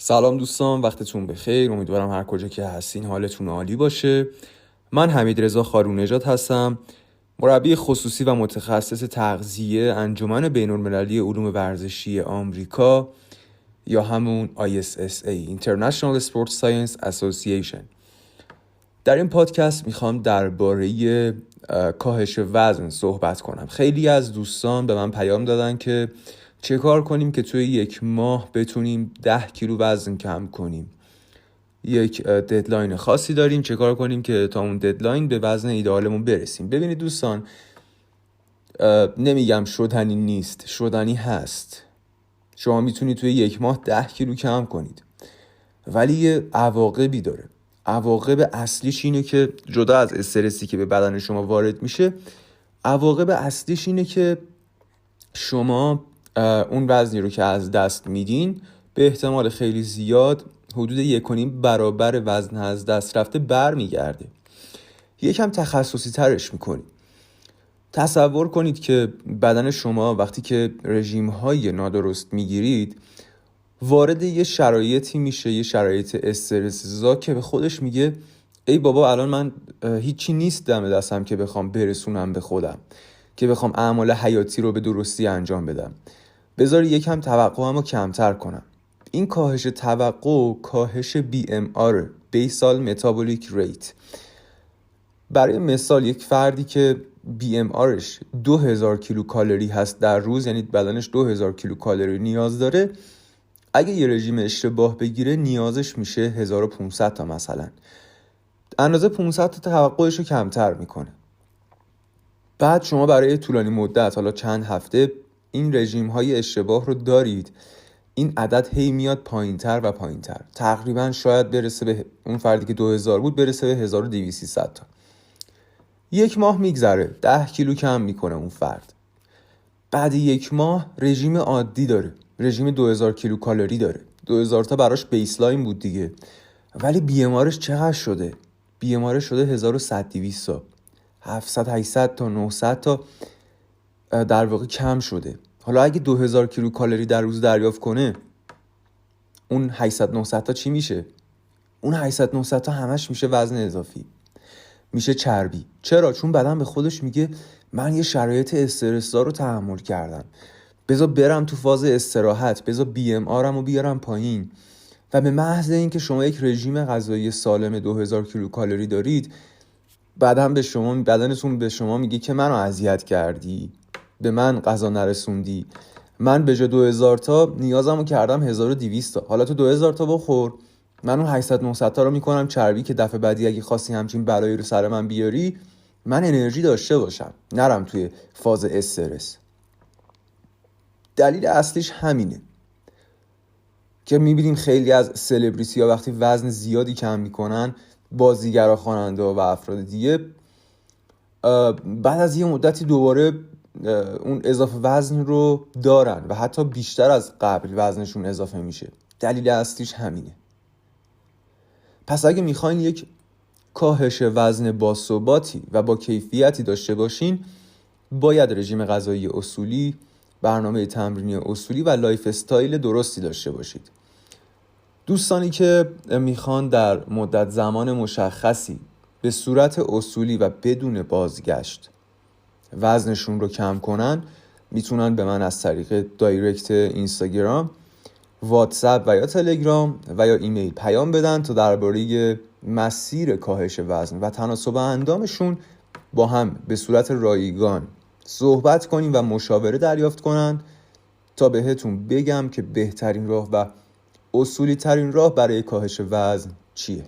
سلام دوستان، وقتتون بخیر. امیدوارم هر کجا که هستین حالتون عالی باشه. من حمیدرضا خارونژاد هستم، مربی خصوصی و متخصص تغذیه انجمن بین‌المللی علوم ورزشی آمریکا یا همون ISSA International Sports Science Association. در این پادکست میخوام درباره کاهش وزن صحبت کنم. خیلی از دوستان به من پیام دادن که چه کار کنیم که توی 1 ماه بتونیم 10 کیلو وزن کم کنیم. یک ددلاین خاصی داریم، چه کار کنیم که تا اون ددلاین به وزن ایدئالمون برسیم. ببینید دوستان، نمیگم شدنی نیست، شدنی هست. شما میتونید توی 1 ماه 10 کیلو کم کنید، ولی یه عواقبی داره. عواقب اصلیش اینه که جدا از استرسی که به بدن شما وارد میشه، عواقب اصلیش اینه که شما اون وزنی رو که از دست میدین به احتمال خیلی زیاد حدود 1.5 برابر وزن از دست رفته برمیگرده. یکم تخصصی ترش میکنید. تصور کنید که بدن شما وقتی که رژیم های نادرست میگیرید وارد یه شرایطی میشه، یه شرایط استرس‌زا که به خودش میگه ای بابا الان من هیچی نیست دم دستم که بخوام برسونم به خودم، که بخوام اعمال حیاتی رو به درستی انجام بدم. بذار یکم توقعمو کمتر کنم. این کاهش توقع کاهش BMR Basal Metabolic Rate. برای مثال یک فردی که BMRش 2000 کیلوکالری هست در روز، یعنی بدنش 2000 کیلوکالری نیاز داره، اگه یه رژیم اشتباه بگیره نیازش میشه 1500 تا مثلا. اندازه 500 تا توقعش رو کمتر میکنه. بعد شما برای طولانی مدت، حالا چند هفته، این رژیم های اشتباه رو دارید، این عدد هی میاد پایینتر و پایینتر. تقریبا شاید برسه به اون فردی که 2000 بود برسه به 1200 تا. 1 ماه میگذره، 10 کیلو کم میکنه اون فرد. بعد 1 ماه رژیم عادی داره، رژیم 2000 کیلوکالری داره. 2000 تا براش بیسلاین بود دیگه، ولی BMRش چقدر شده؟ BMRش شده 1100 تا، 700 800 تا 900 تا در واقع کم شده. حالا اگه 2000 کیلوکالری در روز دریافت کنه، اون 800 900 تا چی میشه؟ اون 800 900 تا همش میشه وزن اضافی، میشه چربی. چرا؟ چون بدن به خودش میگه من یه شرایط استرس‌زا رو تحمل کردم، بذار برم تو فاز استراحت، بذار BMRمو بیارم پایین. و به محض اینکه شما یک رژیم غذایی سالم 2000 کیلوکالری دارید، بدنتون به شما میگه که منو اذیت کردی، به من غذا نرسوندی، من به جای 2000 تا نیازمو کردم 1200 تا. حالا تو 2000 تا بخور، من اون 800 900 تا رو میکنم چربی که دفعه بعدی اگه خواستی همچین بلایی رو سر من بیاری، من انرژی داشته باشم، نرم توی فاز استرس. دلیل اصلیش همینه که میبینیم خیلی از سلبریتی ها وقتی وزن زیادی کم میکنن، بازیگرا، خواننده و افراد دیگه، بعد از یه مدتی دوباره اون اضافه وزن رو دارن و حتی بیشتر از قبل وزنشون اضافه میشه. دلیل اصلیش همینه. پس اگه میخواین یک کاهش وزن باثباتی و با کیفیتی داشته باشین، باید رژیم غذایی اصولی، برنامه تمرینی اصولی و لایف استایل درستی داشته باشید. دوستانی که میخوان در مدت زمان مشخصی به صورت اصولی و بدون بازگشت وزنشون رو کم کنن، میتونن به من از طریق دایرکت اینستاگرام، واتساپ و یا تلگرام و یا ایمیل پیام بدن تا درباره مسیر کاهش وزن و تناسب اندامشون با هم به صورت رایگان صحبت کنیم و مشاوره دریافت کنن تا بهتون بگم که بهترین راه و اصولی ترین راه برای کاهش وزن چیه.